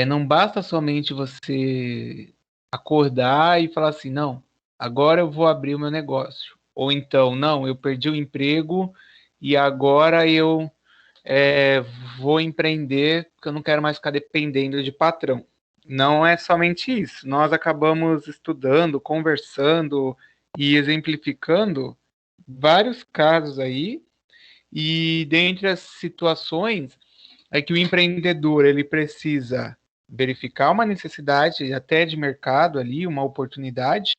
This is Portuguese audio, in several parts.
Não basta somente você acordar e falar assim, não, agora eu vou abrir o meu negócio. Ou então, não, eu perdi o emprego e agora eu é, vou empreender porque eu não quero mais ficar dependendo de patrão. Não é somente isso. Nós acabamos estudando, conversando e exemplificando vários casos aí, e dentre as situações é que o empreendedor ele precisa verificar uma necessidade até de mercado ali, uma oportunidade,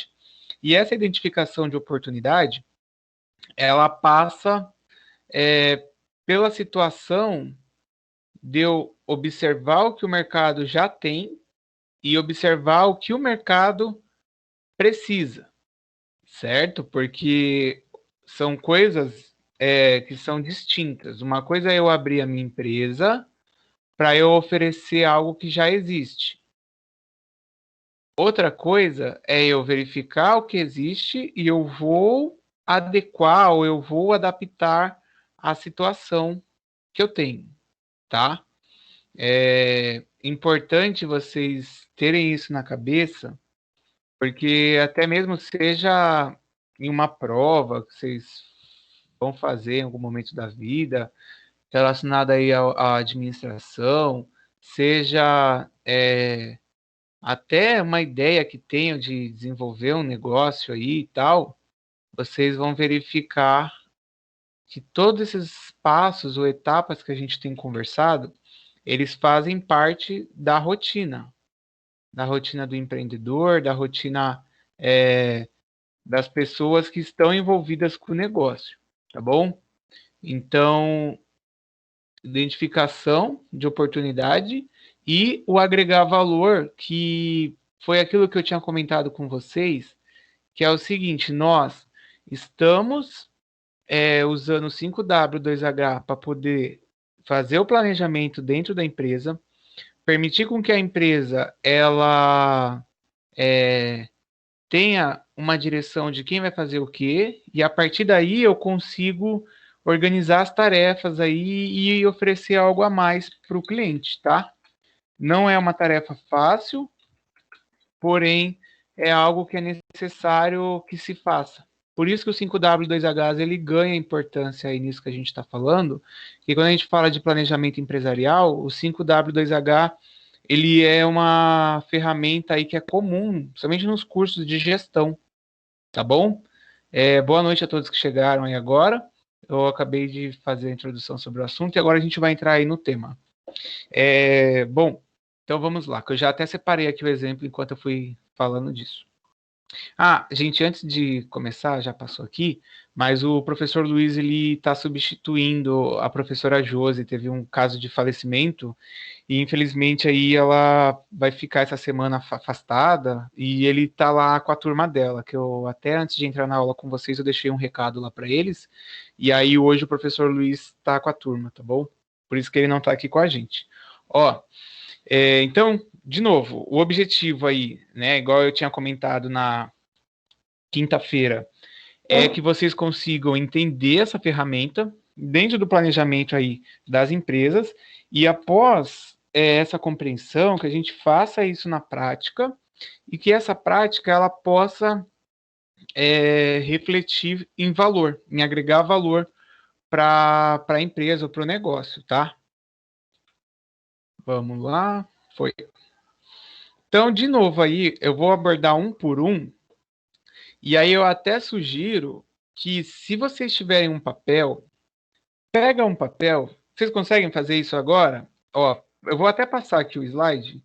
e essa identificação de oportunidade, ela passa pela situação de eu observar o que o mercado já tem e observar o que o mercado precisa, certo? Porque são coisas que são distintas. Uma coisa é eu abrir a minha empresa para eu oferecer algo que já existe. Outra coisa é eu verificar o que existe e eu vou adequar ou eu vou adaptar a situação que eu tenho, tá? É importante vocês terem isso na cabeça, porque até mesmo seja em uma prova que vocês vão fazer em algum momento da vida, relacionada aí à administração, seja até uma ideia que tenham de desenvolver um negócio aí e tal, vocês vão verificar que todos esses passos ou etapas que a gente tem conversado, eles fazem parte da rotina do empreendedor, da rotina das pessoas que estão envolvidas com o negócio, tá bom? Então, identificação de oportunidade e o agregar valor, que foi aquilo que eu tinha comentado com vocês, que é o seguinte: nós estamos usando o 5W2H para poder fazer o planejamento dentro da empresa, permitir com que a empresa ela tenha uma direção de quem vai fazer o quê, e a partir daí eu consigo organizar as tarefas aí e oferecer algo a mais para o cliente, tá? Não é uma tarefa fácil, porém é algo que é necessário que se faça. Por isso que o 5W2H ele ganha importância aí nisso que a gente está falando, que quando a gente fala de planejamento empresarial, o 5W2H ele é uma ferramenta aí que é comum, somente nos cursos de gestão, tá bom? Boa noite a todos que chegaram aí agora. Eu acabei de fazer a introdução sobre o assunto e agora a gente vai entrar aí no tema. Bom, então vamos lá, que eu já até separei aqui o exemplo enquanto eu fui falando disso. Gente, antes de começar, já passou aqui, mas o professor Luiz, ele está substituindo a professora Josi, teve um caso de falecimento, e infelizmente aí ela vai ficar essa semana afastada, e ele está lá com a turma dela, que eu até antes de entrar na aula com vocês, eu deixei um recado lá para eles, e aí hoje o professor Luiz está com a turma, tá bom? Por isso que ele não está aqui com a gente. Ó, então, de novo, o objetivo aí, né, igual eu tinha comentado na quinta-feira, é que vocês consigam entender essa ferramenta dentro do planejamento aí das empresas e após essa compreensão, que a gente faça isso na prática e que essa prática ela possa refletir em valor, em agregar valor para a empresa ou para o negócio, tá? Vamos lá, foi. Então, de novo aí, eu vou abordar um por um, e aí eu até sugiro que se vocês tiverem um papel, pega um papel. Vocês conseguem fazer isso agora? Ó, eu vou até passar aqui o slide.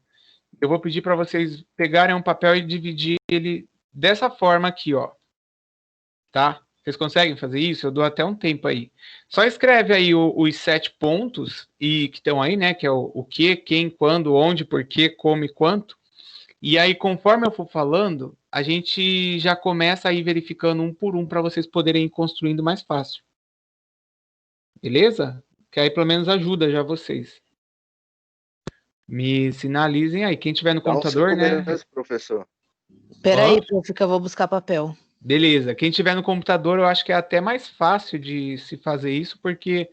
Eu vou pedir para vocês pegarem um papel e dividir ele dessa forma aqui, ó. Tá? Vocês conseguem fazer isso? Eu dou até um tempo aí. Só escreve aí os 7 pontos e que estão aí, né? Que é o que, quem, quando, onde, porquê, como e quanto. E aí, conforme eu for falando, a gente já começa a ir verificando um por um para vocês poderem ir construindo mais fácil. Beleza? Que aí pelo menos ajuda já vocês. Me sinalizem aí. Quem tiver no Dá uns computador, 5 né? minutos, professor. Peraí, prof, que eu vou buscar papel. Beleza. Quem tiver no computador, eu acho que é até mais fácil de se fazer isso, porque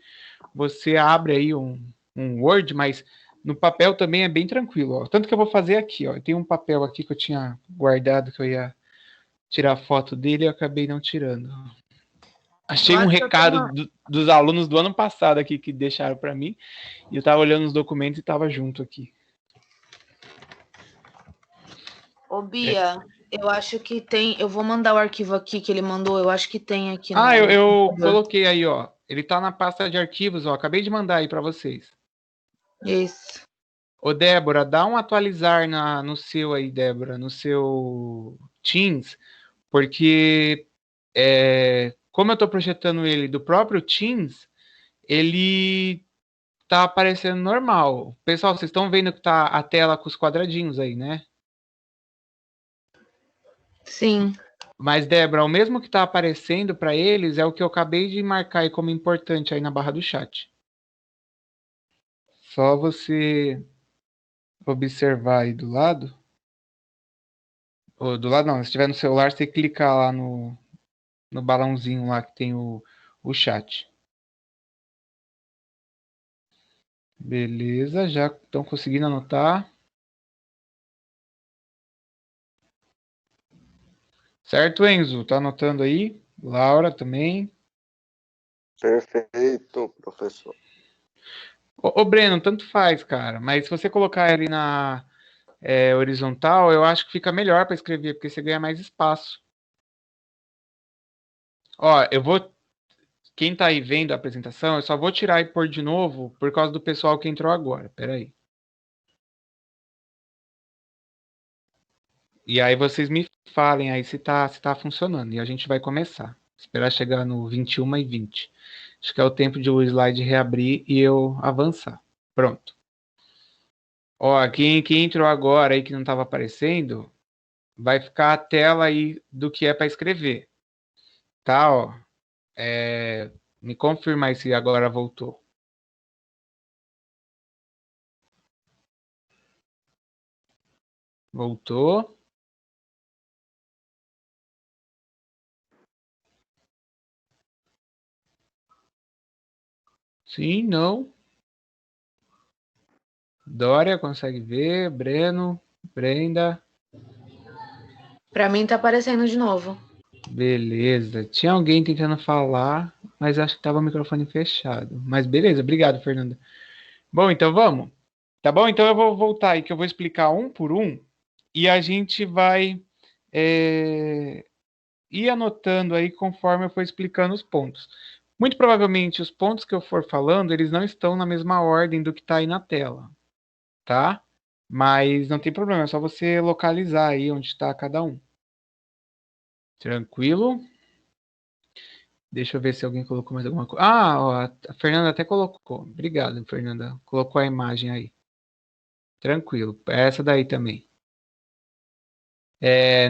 você abre aí um Word, mas No papel também é bem tranquilo, ó. Tanto que eu vou fazer aqui, ó. Eu tenho um papel aqui que eu tinha guardado, que eu ia tirar foto dele e eu acabei não tirando. Achei um recado dos alunos do ano passado aqui que deixaram para mim. E eu tava olhando os documentos e tava junto aqui. Ô, Bia, eu acho que tem. Eu vou mandar o arquivo aqui que ele mandou. Eu acho que tem aqui no. Eu coloquei aí, ó. Ele tá na pasta de arquivos, ó. Acabei de mandar aí para vocês. Isso. Ô, Débora, dá um atualizar no seu aí, Débora, no seu Teams, porque como eu estou projetando ele do próprio Teams, ele tá aparecendo normal. Pessoal, vocês estão vendo que tá a tela com os quadradinhos aí, né? Sim. Mas, Débora, o mesmo que está aparecendo para eles é o que eu acabei de marcar aí como importante aí na barra do chat. Só você observar aí do lado. Ou do lado não, se estiver no celular, você clicar lá no balãozinho lá que tem o chat. Beleza, já estão conseguindo anotar. Certo, Enzo? Tá anotando aí? Laura também. Perfeito, professor. Ô, Breno, tanto faz, cara. Mas se você colocar ele na horizontal, eu acho que fica melhor para escrever, porque você ganha mais espaço. Ó, quem tá aí vendo a apresentação, eu só vou tirar e pôr de novo por causa do pessoal que entrou agora. Pera aí. E aí vocês me falem aí se tá funcionando. E a gente vai começar. Esperar chegar no 21h20. Acho que é o tempo de o slide reabrir e eu avançar. Pronto. Ó, quem entrou agora aí que não estava aparecendo, vai ficar a tela aí do que é para escrever. Tá, ó. Me confirma aí se agora voltou. Voltou. Sim, não. Dória, consegue ver? Breno, Brenda. Para mim tá aparecendo de novo. Beleza. Tinha alguém tentando falar, mas acho que tava o microfone fechado. Mas beleza, obrigado, Fernanda. Bom, então vamos. Tá bom? Então eu vou voltar aí, que eu vou explicar um por um, e a gente vai ir anotando aí conforme eu for explicando os pontos. Muito provavelmente os pontos que eu for falando, eles não estão na mesma ordem do que está aí na tela, tá? Mas não tem problema, é só você localizar aí onde está cada um. Tranquilo? Deixa eu ver se alguém colocou mais alguma coisa. Ah, ó, a Fernanda até colocou. Obrigado, Fernanda. Colocou a imagem aí. Tranquilo. Essa daí também.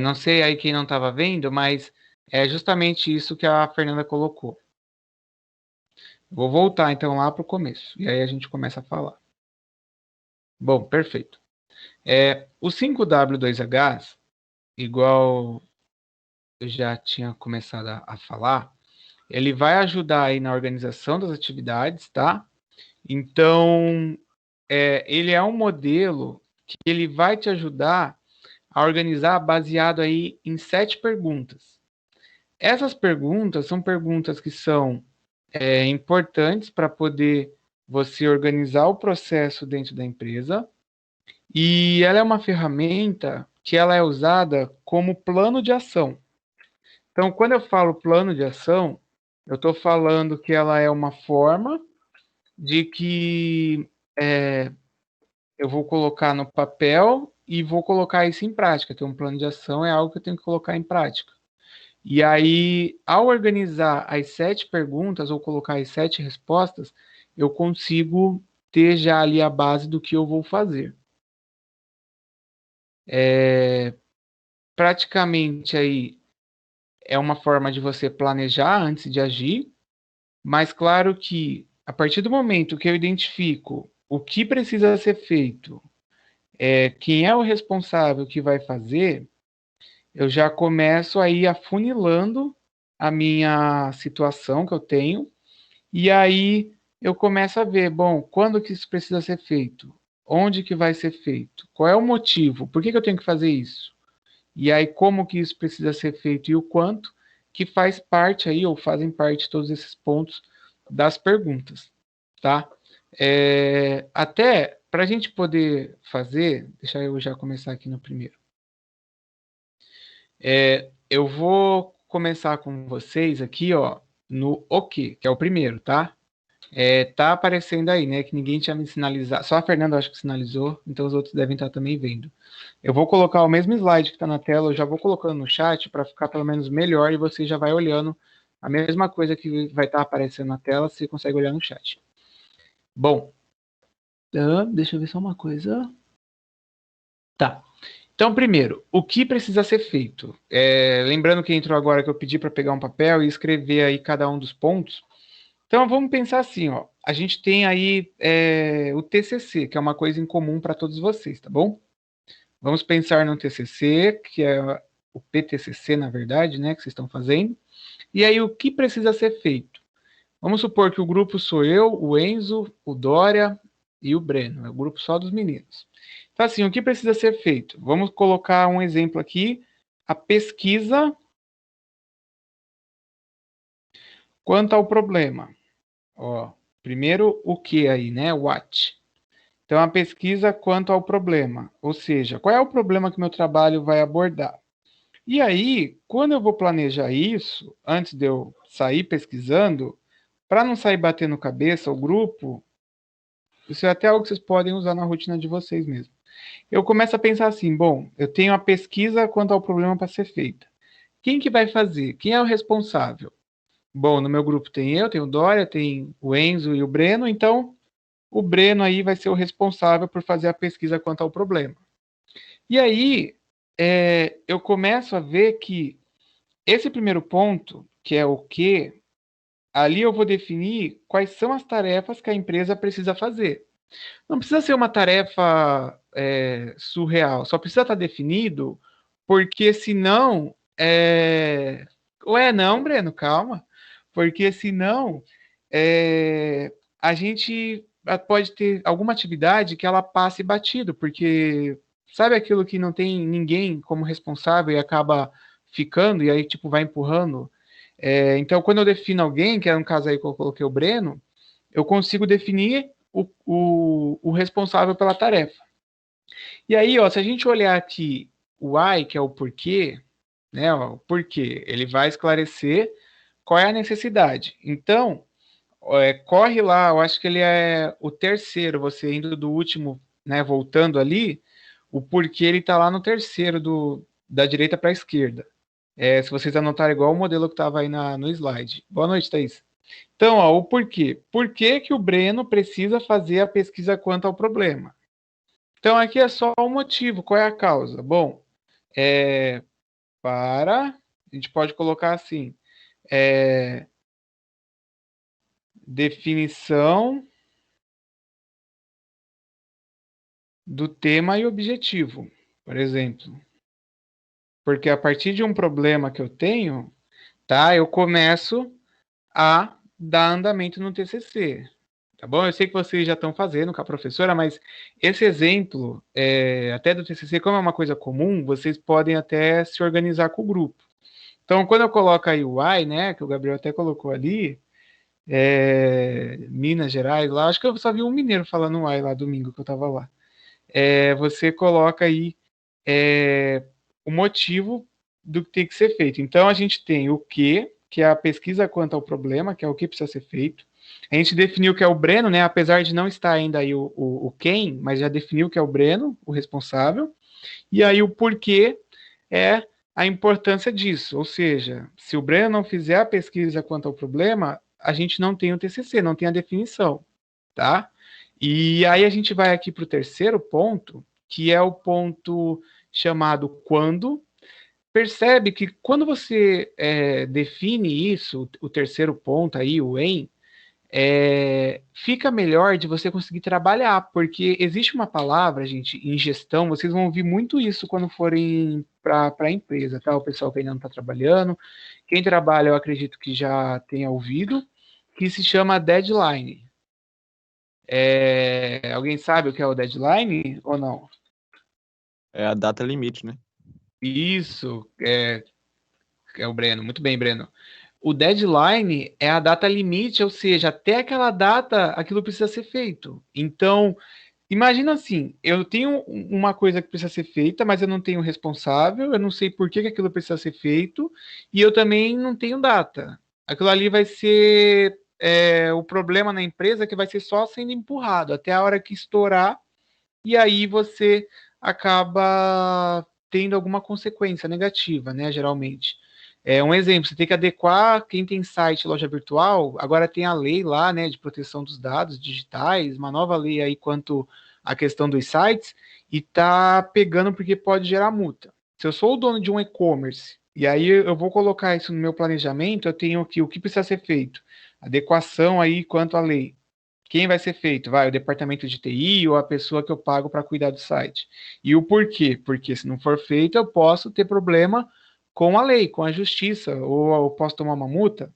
Não sei aí quem não estava vendo, mas é justamente isso que a Fernanda colocou. Vou voltar então lá para o começo. E aí a gente começa a falar. Bom, perfeito. O 5W2H, igual eu já tinha começado a falar, ele vai ajudar aí na organização das atividades, tá? Então, ele é um modelo que ele vai te ajudar a organizar baseado aí em 7 perguntas. Essas perguntas são perguntas que são importantes para poder você organizar o processo dentro da empresa, e ela é uma ferramenta que ela é usada como plano de ação. Então, quando eu falo plano de ação, eu estou falando que ela é uma forma de que eu vou colocar no papel e vou colocar isso em prática. Então, um plano de ação é algo que eu tenho que colocar em prática. E aí, ao organizar as 7 perguntas ou colocar as 7 respostas, eu consigo ter já ali a base do que eu vou fazer. Praticamente aí é uma forma de você planejar antes de agir, mas claro que a partir do momento que eu identifico o que precisa ser feito, quem é o responsável que vai fazer, eu já começo aí afunilando a minha situação que eu tenho, e aí eu começo a ver, bom, quando que isso precisa ser feito? onde que vai ser feito, qual é o motivo, por que eu tenho que fazer isso? E aí, como que isso precisa ser feito e o quanto, que faz parte aí, ou fazem parte de todos esses pontos das perguntas, tá? Até para a gente poder fazer, deixa eu já começar aqui no primeiro. Eu vou começar com vocês aqui, ó, no o que é o primeiro, tá? Tá aparecendo aí, né, que ninguém tinha me sinalizado, só a Fernanda acho que sinalizou, então os outros devem estar também vendo. Eu vou colocar o mesmo slide que está na tela, eu já vou colocando no chat para ficar pelo menos melhor e você já vai olhando a mesma coisa que vai estar aparecendo na tela, você consegue olhar no chat. Bom, deixa eu ver só uma coisa. Tá. Então, primeiro, o que precisa ser feito? Lembrando que entrou agora que eu pedi para pegar um papel e escrever aí cada um dos pontos. Então, vamos pensar assim, ó. A gente tem aí o TCC, que é uma coisa em comum para todos vocês, tá bom? Vamos pensar no TCC, que é o PTCC, na verdade, né, que vocês estão fazendo. E aí, o que precisa ser feito? Vamos supor que o grupo sou eu, o Enzo, o Dória e o Breno. É o grupo só dos meninos. Então, assim, o que precisa ser feito? Vamos colocar um exemplo aqui. A pesquisa quanto ao problema. Ó, primeiro, o que aí, né? What. Então, a pesquisa quanto ao problema. Ou seja, qual é o problema que meu trabalho vai abordar? E aí, quando eu vou planejar isso, antes de eu sair pesquisando, para não sair batendo cabeça o grupo, isso é até algo que vocês podem usar na rotina de vocês mesmo. Eu começo a pensar assim, bom, eu tenho a pesquisa quanto ao problema para ser feita. Quem que vai fazer? Quem é o responsável? Bom, no meu grupo tem eu, tem o Dória, tem o Enzo e o Breno, então o Breno aí vai ser o responsável por fazer a pesquisa quanto ao problema. E aí, eu começo a ver que esse primeiro ponto, que é o que, ali eu vou definir quais são as tarefas que a empresa precisa fazer. Não precisa ser uma tarefa surreal, só precisa estar definido, porque senão. Ué, não, Breno, calma. Porque senão a gente pode ter alguma atividade que ela passe batido, porque sabe aquilo que não tem ninguém como responsável e acaba ficando, e aí tipo vai empurrando. Então, quando eu defino alguém, que é um caso aí que eu coloquei o Breno, eu consigo definir o responsável pela tarefa. E aí, ó, se a gente olhar aqui o why, que é o porquê, né, ó, o porquê, ele vai esclarecer qual é a necessidade. Então, corre lá, eu acho que ele é o terceiro, você indo do último, né, voltando ali, o porquê ele está lá no terceiro, da direita para a esquerda. Se vocês anotarem igual o modelo que estava aí no slide. Boa noite, Thaís. Então, ó, o porquê. Por que que o Breno precisa fazer a pesquisa quanto ao problema? Então, aqui é só o motivo, qual é a causa? Bom, a gente pode colocar assim, definição do tema e objetivo, por exemplo. Porque a partir de um problema que eu tenho, tá, eu começo a dar andamento no TCC. Tá bom? Eu sei que vocês já estão fazendo com a professora, mas esse exemplo, até do TCC, como é uma coisa comum, vocês podem até se organizar com o grupo. Então, quando eu coloco aí o Y, né, que o Gabriel até colocou ali, Minas Gerais, lá, acho que eu só vi um mineiro falando Y lá domingo que eu estava lá. Você coloca aí o motivo do que tem que ser feito. Então, a gente tem o que é a pesquisa quanto ao problema, que é o que precisa ser feito. A gente definiu que é o Breno, né? Apesar de não estar ainda aí o quem, mas já definiu que é o Breno, o responsável. E aí o porquê é a importância disso. Ou seja, se o Breno não fizer a pesquisa quanto ao problema, a gente não tem o TCC, não tem a definição, tá? E aí a gente vai aqui para o terceiro ponto, que é o ponto chamado quando. Percebe que quando você define isso, o terceiro ponto aí, o em, fica melhor de você conseguir trabalhar, porque existe uma palavra, gente, em gestão, vocês vão ouvir muito isso quando forem para a empresa, tá? O pessoal que ainda não está trabalhando, quem trabalha eu acredito que já tenha ouvido, que se chama deadline. Alguém sabe o que é o deadline ou não? É a data limite, né? Isso, é o Breno. Muito bem, Breno. O deadline é a data limite, ou seja, até aquela data aquilo precisa ser feito. Então, imagina assim, eu tenho uma coisa que precisa ser feita, mas eu não tenho responsável, eu não sei por que aquilo precisa ser feito, e eu também não tenho data. Aquilo ali vai ser o problema na empresa que vai ser só sendo empurrado até a hora que estourar, e aí você acaba tendo alguma consequência negativa, né, geralmente. Um exemplo, você tem que adequar quem tem site, loja virtual, agora tem a lei lá, né, de proteção dos dados digitais, uma nova lei aí quanto à questão dos sites, e tá pegando porque pode gerar multa. Se eu sou o dono de um e-commerce, e aí eu vou colocar isso no meu planejamento, eu tenho aqui o que precisa ser feito, adequação aí quanto à lei. Quem vai ser feito? Vai o departamento de TI ou a pessoa que eu pago para cuidar do site. E o porquê? Porque se não for feito, eu posso ter problema com a lei, com a justiça, ou eu posso tomar uma multa.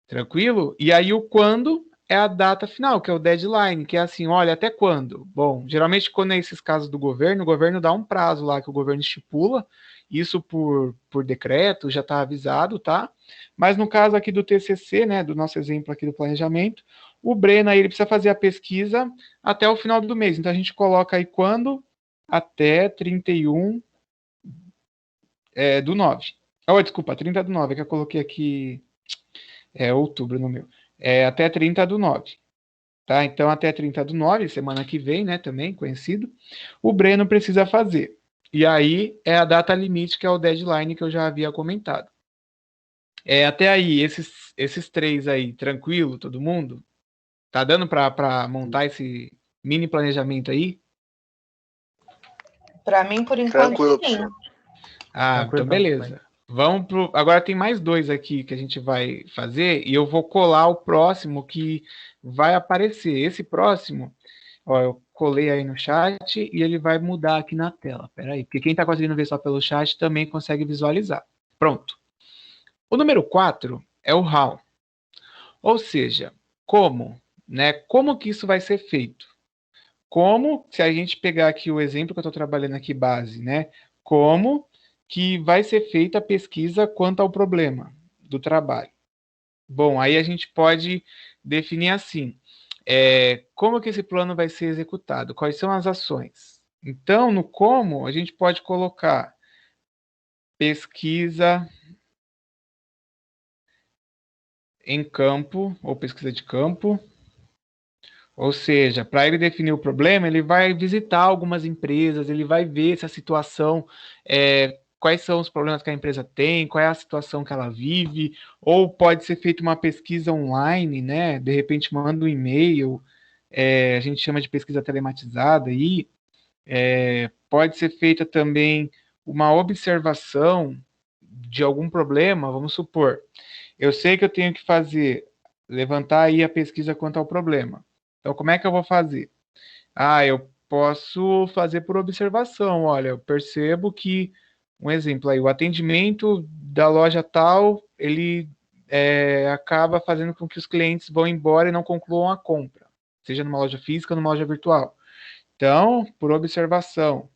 Tranquilo? E aí o quando é a data final, que é o deadline, que é assim, olha, até quando? Bom, geralmente quando é esses casos do governo, o governo dá um prazo lá que o governo estipula, isso por decreto, já está avisado, tá? Mas no caso aqui do TCC, né, do nosso exemplo aqui do planejamento, o Breno aí, ele precisa fazer a pesquisa até o final do mês. Então a gente coloca aí quando? Até 31 do 9. Oh, desculpa, 30 do 9, é que eu coloquei aqui outubro no meu. Até 30 do 9. Tá? Então, até 30 do 9, semana que vem, né, também conhecido, o Breno precisa fazer. E aí é a data limite, que é o deadline que eu já havia comentado. Até aí, esses três aí, tranquilo, todo mundo? Tá dando para montar esse mini planejamento aí? Para mim, por enquanto, Tranquilo. sim. Então beleza. Vamos pro. Agora tem mais dois aqui que a gente vai fazer e eu vou colar o próximo que vai aparecer. Esse próximo, ó, eu colei aí no chat e ele vai mudar aqui na tela. Pera aí, porque quem está conseguindo ver só pelo chat também consegue visualizar. Pronto. O número 4 é o how. Ou seja, como, né? Como que isso vai ser feito? Como, se a gente pegar aqui o exemplo que eu estou trabalhando aqui base, né? Como que vai ser feita a pesquisa quanto ao problema do trabalho. Bom, aí a gente pode definir assim, como que esse plano vai ser executado, quais são as ações. Então, no como, a gente pode colocar pesquisa em campo, ou pesquisa de campo, ou seja, para ele definir o problema, ele vai visitar algumas empresas, ele vai ver se a situação, quais são os problemas que a empresa tem, qual é a situação que ela vive, ou pode ser feita uma pesquisa online, né? De repente manda um e-mail, a gente chama de pesquisa telematizada aí, pode ser feita também uma observação de algum problema, vamos supor. Eu sei que eu tenho que levantar aí a pesquisa quanto ao problema. Então, como é que eu vou fazer? Eu posso fazer por observação. Olha, eu percebo que, um exemplo aí, o atendimento da loja tal, ele acaba fazendo com que os clientes vão embora e não concluam a compra, seja numa loja física ou numa loja virtual. Então, por observação.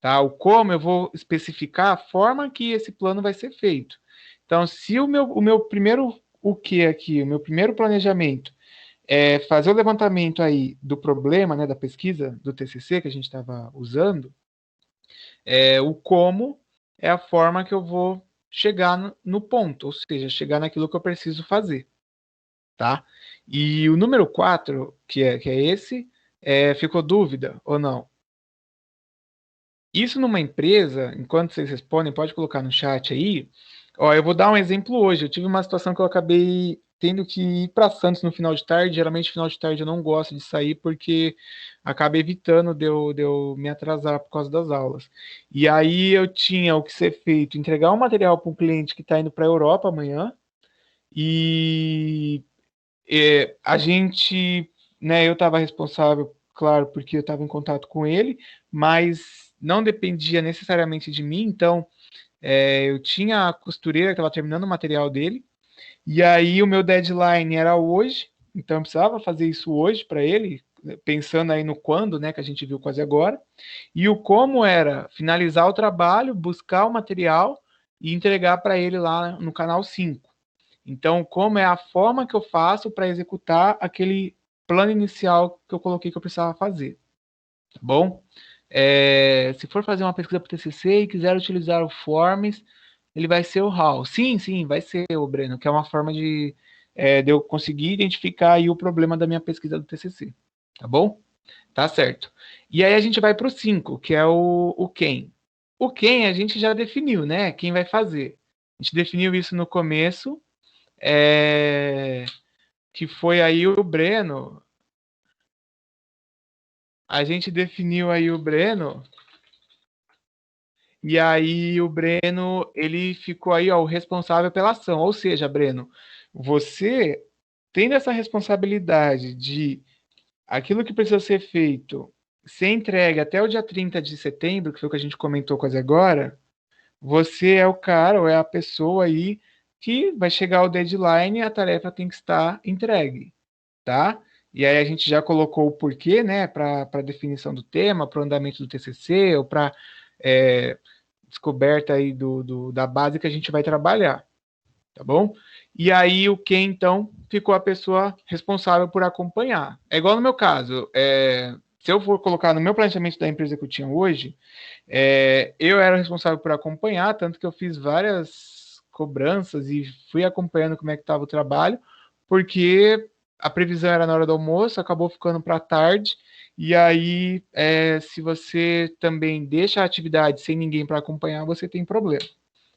Tá? O como eu vou especificar a forma que esse plano vai ser feito. Então, se o meu primeiro o meu primeiro planejamento fazer o levantamento aí do problema, né, da pesquisa do TCC que a gente estava usando, o como é a forma que eu vou chegar no ponto, ou seja, chegar naquilo que eu preciso fazer, tá? E o número 4, que é esse, ficou dúvida ou não? Isso numa empresa, enquanto vocês respondem, pode colocar no chat aí. Ó, eu vou dar um exemplo hoje. Eu tive uma situação que eu acabei tendo que ir para Santos no final de tarde. Geralmente, no final de tarde eu não gosto de sair porque acaba evitando de eu me atrasar por causa das aulas. E aí eu tinha o que ser feito, entregar um material para um cliente que está indo para a Europa amanhã. E a gente, né, eu estava responsável, claro, porque eu estava em contato com ele, mas não dependia necessariamente de mim, então eu tinha a costureira que estava terminando o material dele, e aí o meu deadline era hoje, então eu precisava fazer isso hoje para ele, pensando aí no quando, né, que a gente viu quase agora, e o como era finalizar o trabalho, buscar o material e entregar para ele lá no canal 5. Então, como é a forma que eu faço para executar aquele plano inicial que eu coloquei que eu precisava fazer, tá bom? Se for fazer uma pesquisa para o TCC e quiser utilizar o Forms, ele vai ser o HAL. Sim, sim, vai ser o Breno, que é uma forma de eu conseguir identificar aí o problema da minha pesquisa do TCC, tá bom? Tá certo. E aí a gente vai para o 5, que é o quem. O quem a gente já definiu, né? Quem vai fazer. A gente definiu isso no começo, que foi aí o Breno. A gente definiu aí o Breno, e aí o Breno, ele ficou aí, ó, o responsável pela ação. Ou seja, Breno, você tendo essa responsabilidade de aquilo que precisa ser feito ser entregue até o dia 30 de setembro, que foi o que a gente comentou quase agora, você é o cara ou é a pessoa aí que vai chegar ao deadline e a tarefa tem que estar entregue, tá? E aí a gente já colocou o porquê, né, para a definição do tema, para o andamento do TCC, ou para descoberta aí da base que a gente vai trabalhar, tá bom? E aí o que então ficou a pessoa responsável por acompanhar. É igual no meu caso, se eu for colocar no meu planejamento da empresa que eu tinha hoje, eu era responsável por acompanhar, tanto que eu fiz várias cobranças e fui acompanhando como é que estava o trabalho, porque a previsão era na hora do almoço, acabou ficando para tarde, e aí, se você também deixa a atividade sem ninguém para acompanhar, você tem problema.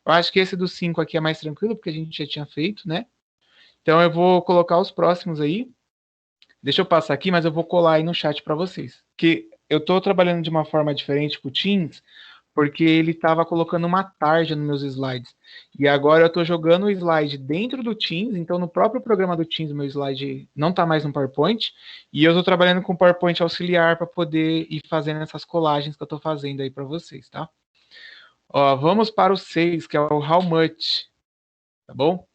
Eu acho que esse dos 5 aqui é mais tranquilo, porque a gente já tinha feito, né? Então eu vou colocar os próximos aí. Deixa eu passar aqui, mas eu vou colar aí no chat para vocês. Que eu estou trabalhando de uma forma diferente com o Teams, porque ele estava colocando uma tarja nos meus slides. E agora eu estou jogando o slide dentro do Teams, então no próprio programa do Teams, meu slide não está mais no PowerPoint, e eu estou trabalhando com o PowerPoint auxiliar para poder ir fazendo essas colagens que eu estou fazendo aí para vocês, tá? Ó, vamos para o 6, que é o How Much, tá bom?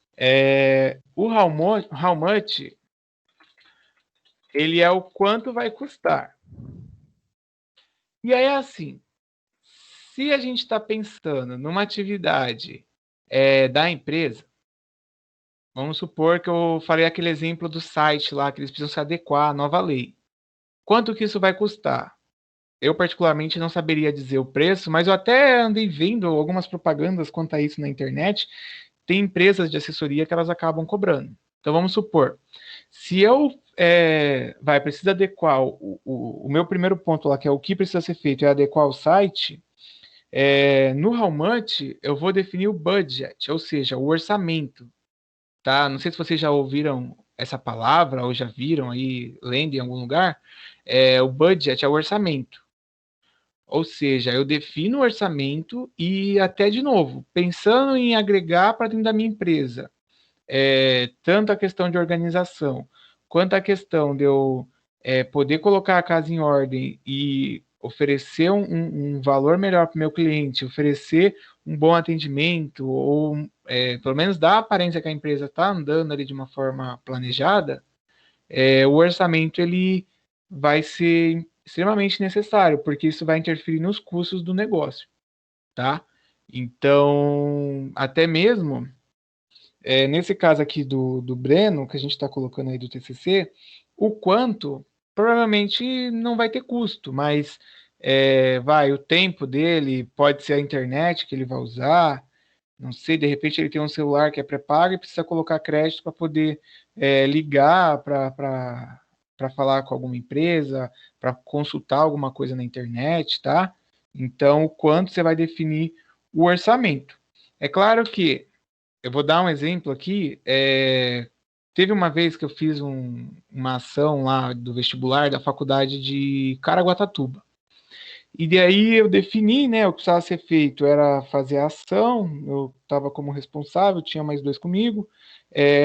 O how much, ele é o quanto vai custar. E aí, assim, se a gente está pensando numa atividade da empresa, vamos supor que eu falei aquele exemplo do site lá, que eles precisam se adequar à nova lei. Quanto que isso vai custar? Eu, particularmente, não saberia dizer o preço, mas eu até andei vendo algumas propagandas quanto a isso na internet. Tem empresas de assessoria que elas acabam cobrando. Então, vamos supor, se eu preciso adequar o meu primeiro ponto lá, que é o que precisa ser feito, é adequar o site. No How Much, eu vou definir o budget, ou seja, o orçamento, tá? Não sei se vocês já ouviram essa palavra ou já viram aí, lendo em algum lugar. O budget é o orçamento. Ou seja, eu defino o orçamento e até de novo, pensando em agregar para dentro da minha empresa, tanto a questão de organização, quanto a questão de eu poder colocar a casa em ordem e oferecer um valor melhor para o meu cliente, oferecer um bom atendimento, ou pelo menos dar a aparência que a empresa está andando ali de uma forma planejada, o orçamento ele vai ser extremamente necessário, porque isso vai interferir nos custos do negócio, tá? Então, até mesmo nesse caso aqui do Breno, que a gente está colocando aí do TCC, o quanto provavelmente não vai ter custo, mas o tempo dele, pode ser a internet que ele vai usar, não sei, de repente ele tem um celular que é pré-pago e precisa colocar crédito para poder ligar para falar com alguma empresa, para consultar alguma coisa na internet, tá? Então, o quanto você vai definir o orçamento. É claro que eu vou dar um exemplo aqui. Teve uma vez que eu fiz uma ação lá do vestibular da faculdade de Caraguatatuba. E daí eu defini, né, o que precisava ser feito era fazer a ação, eu estava como responsável, tinha mais 2 comigo.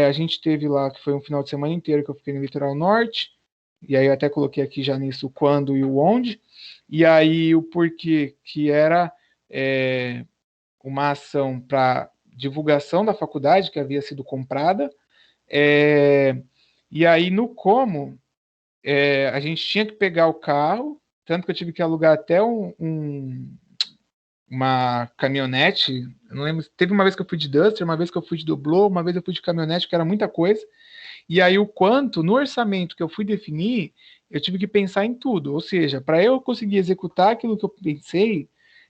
A gente teve lá, que foi um final de semana inteiro que eu fiquei no litoral norte, e aí eu até coloquei aqui já nisso o quando e o onde, e aí o porquê, que era uma ação para divulgação da faculdade que havia sido comprada, E aí, no como, a gente tinha que pegar o carro, tanto que eu tive que alugar até uma caminhonete. Eu não lembro, teve uma vez que eu fui de Duster, uma vez que eu fui de Doblô, uma vez eu fui de caminhonete, que era muita coisa. E aí, o quanto, no orçamento que eu fui definir, eu tive que pensar em tudo. Ou seja, para eu conseguir executar aquilo que eu pensei,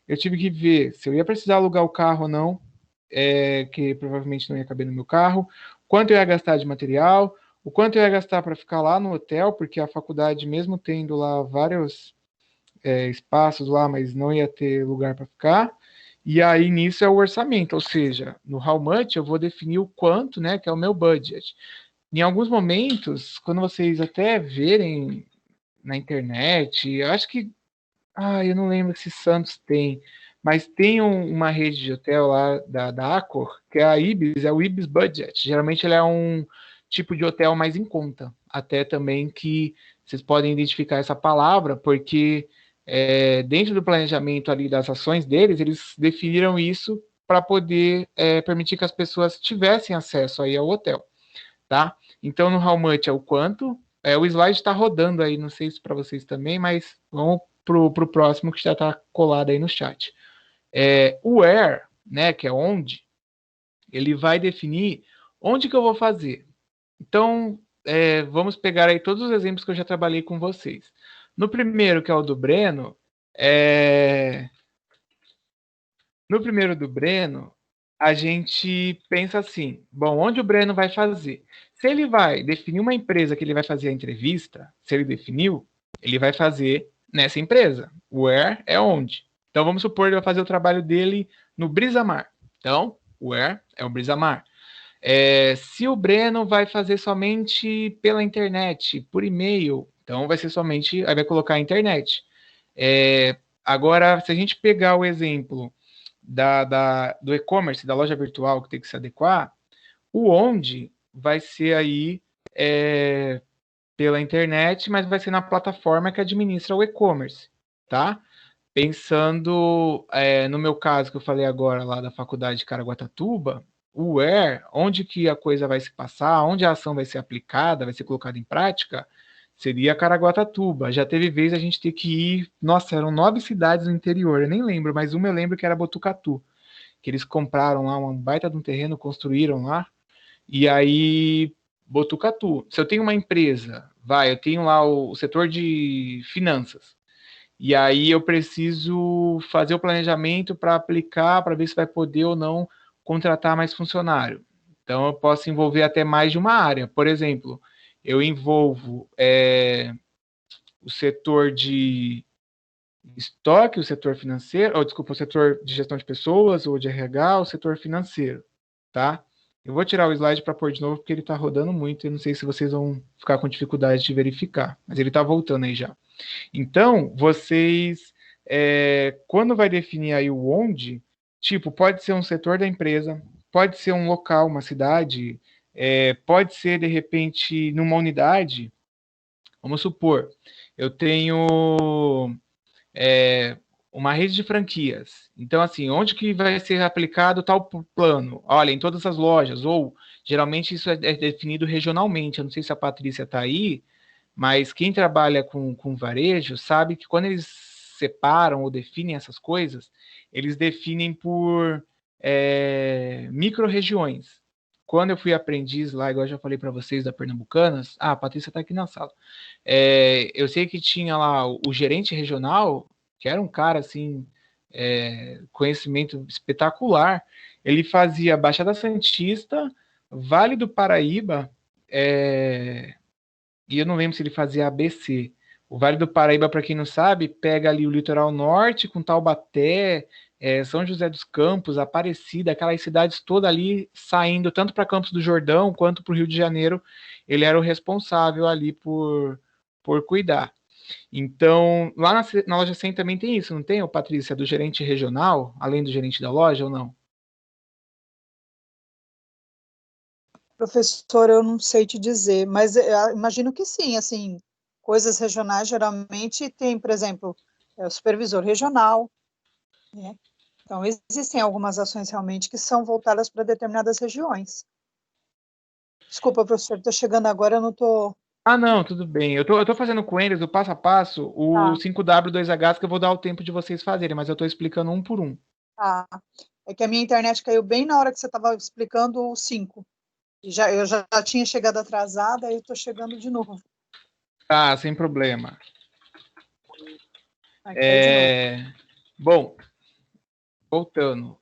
eu tive que ver se eu ia precisar alugar o carro ou não, que provavelmente não ia caber no meu carro, quanto eu ia gastar de material, o quanto eu ia gastar para ficar lá no hotel, porque a faculdade, mesmo tendo lá vários espaços lá, mas não ia ter lugar para ficar. E aí nisso é o orçamento, ou seja, no how much eu vou definir o quanto, né, que é o meu budget. Em alguns momentos, quando vocês até verem na internet, eu acho que, eu não lembro se Santos tem, mas tem uma rede de hotel lá da Accor, que é a Ibis, é o Ibis Budget. Geralmente ele é um tipo de hotel mais em conta, até também que vocês podem identificar essa palavra, porque dentro do planejamento ali das ações deles, eles definiram isso para poder permitir que as pessoas tivessem acesso aí ao hotel, tá? Então, no how much é o quanto. O slide está rodando aí, não sei se para vocês também, mas vamos pro próximo que já está colado aí no chat. O where, né, que é onde, ele vai definir onde que eu vou fazer. Então, vamos pegar aí todos os exemplos que eu já trabalhei com vocês. No primeiro, que é o do Breno, no primeiro do Breno, a gente pensa assim: bom, onde o Breno vai fazer? Se ele vai definir uma empresa que ele vai fazer a entrevista, se ele definiu, ele vai fazer nessa empresa. Where é onde. Então vamos supor que ele vai fazer o trabalho dele no Brisamar. Então, where é o Brisamar. Se o Breno vai fazer somente pela internet, por e-mail, então vai ser somente, aí vai colocar a internet. Agora, se a gente pegar o exemplo do e-commerce, da loja virtual que tem que se adequar, o onde vai ser aí pela internet, mas vai ser na plataforma que administra o e-commerce, tá? Pensando no meu caso que eu falei agora lá da faculdade de Caraguatatuba, o where, onde que a coisa vai se passar, onde a ação vai ser aplicada, vai ser colocada em prática, seria Caraguatatuba. Já teve vez a gente ter que ir, nossa, eram 9 cidades no interior, eu nem lembro, mas uma eu lembro que era Botucatu, que eles compraram lá um baita de um terreno, construíram lá, e aí Botucatu. Se eu tenho uma empresa, eu tenho lá o setor de finanças, e aí eu preciso fazer o planejamento para aplicar, para ver se vai poder ou não contratar mais funcionário. Então eu posso envolver até mais de uma área. Por exemplo, eu envolvo o setor de estoque, o setor financeiro, ou desculpa, o setor de gestão de pessoas, ou de RH, o setor financeiro, tá? Eu vou tirar o slide para pôr de novo, porque ele está rodando muito, e não sei se vocês vão ficar com dificuldade de verificar, mas ele está voltando aí já. Então, vocês, quando vai definir aí o onde, tipo, pode ser um setor da empresa, pode ser um local, uma cidade, pode ser, de repente, numa unidade. Vamos supor, eu tenho uma rede de franquias. Então, assim, onde que vai ser aplicado tal plano? Olha, em todas as lojas, ou geralmente isso é definido regionalmente. Eu não sei se a Patrícia está aí, mas quem trabalha com varejo sabe que quando eles separam ou definem essas coisas, eles definem por micro-regiões. Quando eu fui aprendiz lá, igual eu já falei para vocês da Pernambucanas, a Patrícia está aqui na sala. Eu sei que tinha lá o gerente regional, que era um cara assim, conhecimento espetacular. Ele fazia Baixada Santista, Vale do Paraíba, e eu não lembro se ele fazia ABC. O Vale do Paraíba, para quem não sabe, pega ali o litoral norte com Taubaté, São José dos Campos, Aparecida, aquelas cidades todas ali saindo tanto para Campos do Jordão quanto para o Rio de Janeiro. Ele era o responsável ali por cuidar. Então, lá na loja 100 também tem isso, não tem, Patrícia, do gerente regional, além do gerente da loja, ou não? Professor, eu não sei te dizer, mas imagino que sim, assim, coisas regionais geralmente tem, por exemplo, o supervisor regional, né? Então, existem algumas ações realmente que são voltadas para determinadas regiões. Desculpa, professor, estou chegando agora, eu não estou... Ah, não, tudo bem. Eu tô fazendo com eles o passo a passo, o Tá, 5W2H, que eu vou dar o tempo de vocês fazerem, mas eu tô explicando um por um. tá. É que a minha internet caiu bem na hora que você estava explicando o 5. Eu já tinha chegado atrasada, aí eu estou chegando de novo. Tá, sem problema. Aí caiu de novo. Bom, voltando.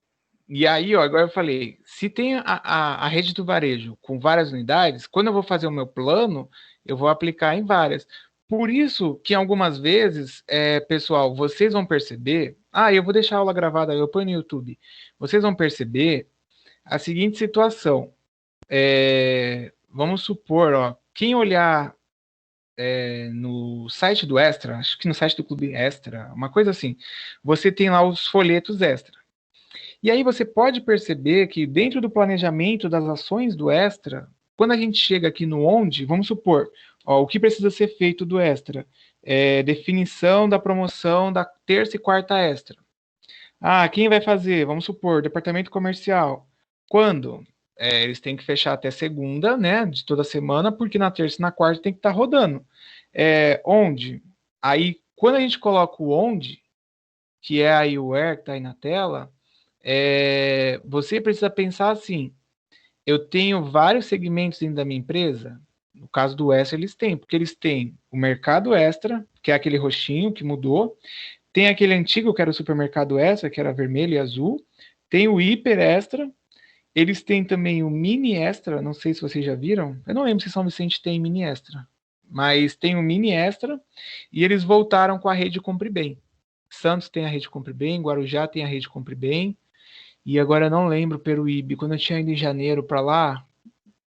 E aí, ó, agora eu falei, se tem a rede do varejo com várias unidades, quando eu vou fazer o meu plano, eu vou aplicar em várias. Por isso que algumas vezes, pessoal, vocês vão perceber. Ah, eu vou deixar a aula gravada, eu ponho no YouTube. Vocês vão perceber a seguinte situação. Vamos supor, ó, quem olhar no site do Extra, acho que no site do Clube Extra, uma coisa assim, você tem lá os folhetos Extra. E aí você pode perceber que dentro do planejamento das ações do Extra, quando a gente chega aqui no onde, vamos supor, ó, o que precisa ser feito do Extra? Definição da promoção da terça e quarta Extra. Ah, quem vai fazer? Vamos supor, departamento comercial. Quando? Eles têm que fechar até segunda, né, de toda semana, porque na terça e na quarta tem que estar rodando. Onde? Aí, quando a gente coloca o onde, que é aí o where que está aí na tela, você precisa pensar assim, eu tenho vários segmentos dentro da minha empresa, no caso do Extra eles têm, porque eles têm o mercado Extra, que é aquele roxinho que mudou, tem aquele antigo que era o supermercado Extra, que era vermelho e azul, tem o hiper Extra, eles têm também o mini Extra, não sei se vocês já viram, eu não lembro se São Vicente tem mini Extra, mas tem o mini Extra, e eles voltaram com a rede Compre Bem. Santos tem a rede Compre Bem, Guarujá tem a rede Compre Bem, e agora eu não lembro Peruíbe. Quando eu tinha ido em janeiro para lá,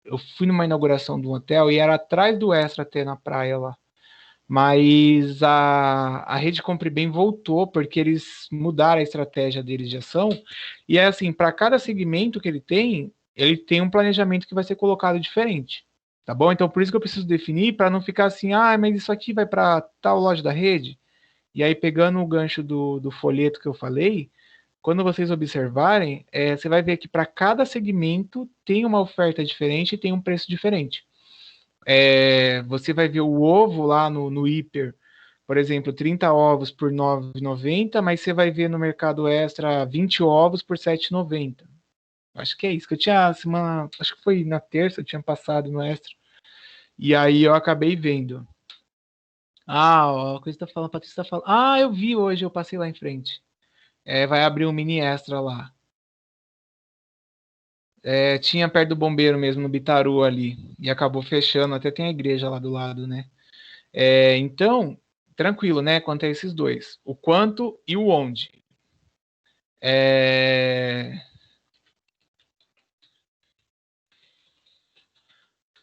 eu fui numa inauguração de um hotel e era atrás do Extra até na praia lá. Mas a rede Compre Bem voltou porque eles mudaram a estratégia deles de ação. E é assim, para cada segmento que ele tem um planejamento que vai ser colocado diferente. Tá bom? Então por isso que eu preciso definir para não ficar assim, mas isso aqui vai para tal loja da rede. E aí, pegando o gancho do folheto que eu falei, quando vocês observarem, você vai ver que para cada segmento tem uma oferta diferente e tem um preço diferente. Você vai ver o ovo lá no hiper, por exemplo, 30 ovos por R$ 9,90, mas você vai ver no mercado extra 20 ovos por R$ 7,90. Acho que é isso, que eu tinha semana, acho que foi na terça, eu tinha passado no extra. E aí eu acabei vendo. Ó, a coisa tá falando, a Patrícia tá falando. Eu vi hoje, eu passei lá em frente. Vai abrir um mini extra lá. Tinha perto do bombeiro mesmo, no Bitaru ali. E acabou fechando, até tem a igreja lá do lado, né? Então, tranquilo, né? Quanto a esses dois. O quanto e o onde.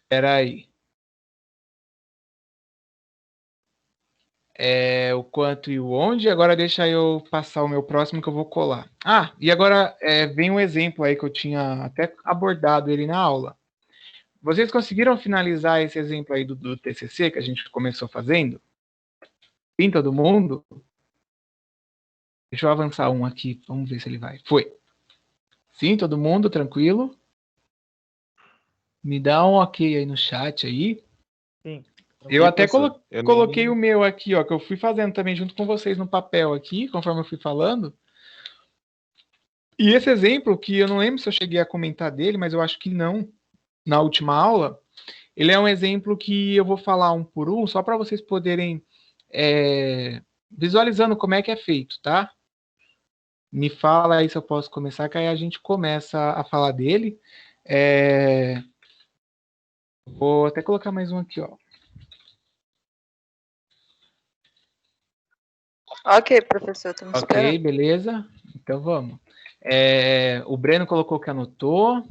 Peraí. O quanto e o onde. Agora deixa eu passar o meu próximo que eu vou colar. E agora vem um exemplo aí que eu tinha até abordado ele na aula. Vocês conseguiram finalizar esse exemplo aí do TCC que a gente começou fazendo? Sim, todo mundo? Deixa eu avançar um aqui, vamos ver se ele vai. Foi. Sim, todo mundo, tranquilo? Me dá um ok aí no chat aí. Sim. Eu até professor, coloquei o meu aqui, ó, que eu fui fazendo também junto com vocês no papel aqui, conforme eu fui falando. E esse exemplo, que eu não lembro se eu cheguei a comentar dele, mas eu acho que não, na última aula, ele é um exemplo que eu vou falar um por um, só para vocês poderem visualizando como é que é feito, tá? Me fala aí se eu posso começar, que aí a gente começa a falar dele. Vou até colocar mais um aqui, ó. Ok, professor, estamos esperando. Ok, beleza. Então vamos. O Breno colocou que anotou.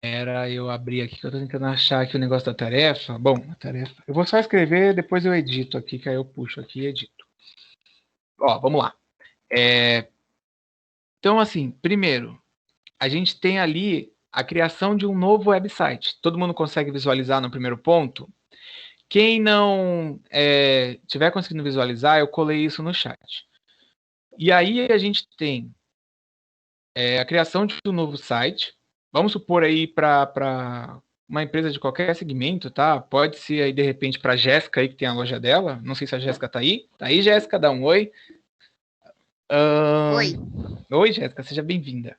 Era eu abrir aqui, que eu tô tentando achar aqui o negócio da tarefa. Bom, a tarefa. Eu vou só escrever, depois eu edito aqui, que aí eu puxo aqui e edito. Ó, vamos lá. Então, assim, primeiro, a gente tem ali a criação de um novo website. Todo mundo consegue visualizar no primeiro ponto Quem não tiver conseguindo visualizar, eu colei isso no chat. E aí a gente tem a criação de um novo site. Vamos supor aí para uma empresa de qualquer segmento, tá? Pode ser aí, de repente, para a Jéssica aí, que tem a loja dela. Não sei se a Jéssica tá aí. Tá aí, Jéssica? Dá um oi. Oi. Oi, Jéssica, seja bem-vinda.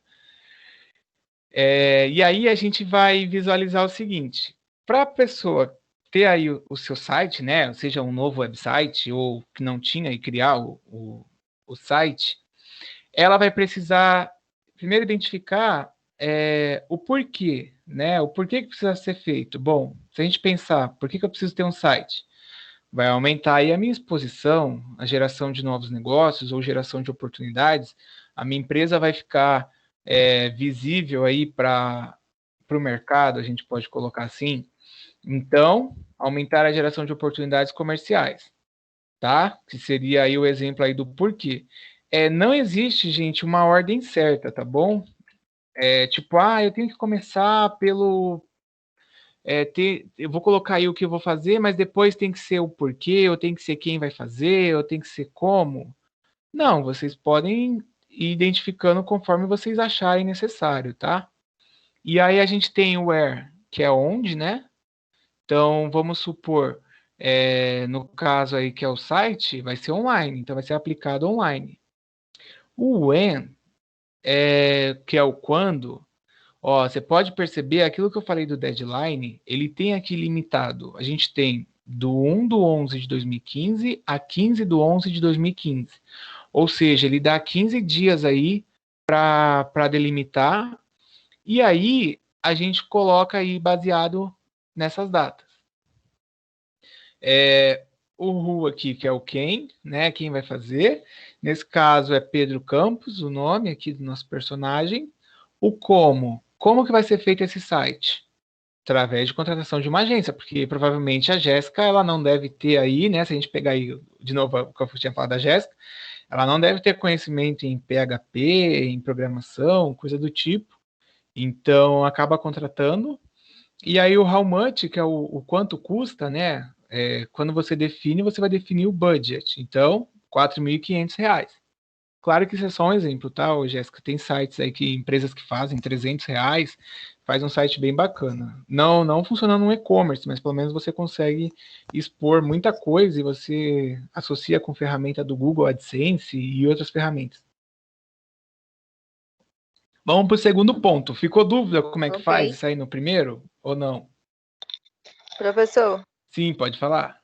E aí a gente vai visualizar o seguinte. Para a pessoa ter aí o seu site, né? Seja um novo website ou que não tinha e criar o site, ela vai precisar primeiro identificar o porquê, né? O porquê que precisa ser feito. Bom, se a gente pensar, por que eu preciso ter um site? Vai aumentar aí a minha exposição, a geração de novos negócios ou geração de oportunidades. A minha empresa vai ficar visível aí para o mercado, a gente pode colocar assim. Então, aumentar a geração de oportunidades comerciais, tá? Que seria aí o exemplo aí do porquê. Não existe, gente, uma ordem certa, tá bom? Tipo, eu tenho que começar pelo... eu vou colocar aí o que eu vou fazer, mas depois tem que ser o porquê, ou tem que ser quem vai fazer, ou tem que ser como. Não, vocês podem ir identificando conforme vocês acharem necessário, tá? E aí a gente tem o where, que é onde, né? Então, vamos supor, no caso aí que é o site, vai ser online, então vai ser aplicado online. O when, que é o quando, você pode perceber aquilo que eu falei do deadline, ele tem aqui limitado. A gente tem do 1/11 de 2015 a 15/11 de 2015. Ou seja, ele dá 15 dias aí para delimitar, e aí a gente coloca aí baseado nessas datas. O who aqui, que é o quem, né? Quem vai fazer. Nesse caso é Pedro Campos, o nome aqui do nosso personagem. O como. Como que vai ser feito esse site? Através de contratação de uma agência, porque provavelmente a Jéssica, ela não deve ter aí, né? Se a gente pegar aí, de novo, o que eu tinha falado da Jéssica, ela não deve ter conhecimento em PHP, em programação, coisa do tipo. Então, acaba contratando. E aí o how much, que é o quanto custa, né? Quando você define, você vai definir o budget. Então, R$4.500. Claro que isso é só um exemplo, tá, Jéssica? Tem sites aí que empresas que fazem R$300, faz um site bem bacana. Não funcionando no e-commerce, mas pelo menos você consegue expor muita coisa e você associa com ferramenta do Google AdSense e outras ferramentas. Vamos para o segundo ponto. Ficou dúvida como é que faz isso aí no primeiro ou não? Professor? Sim, pode falar.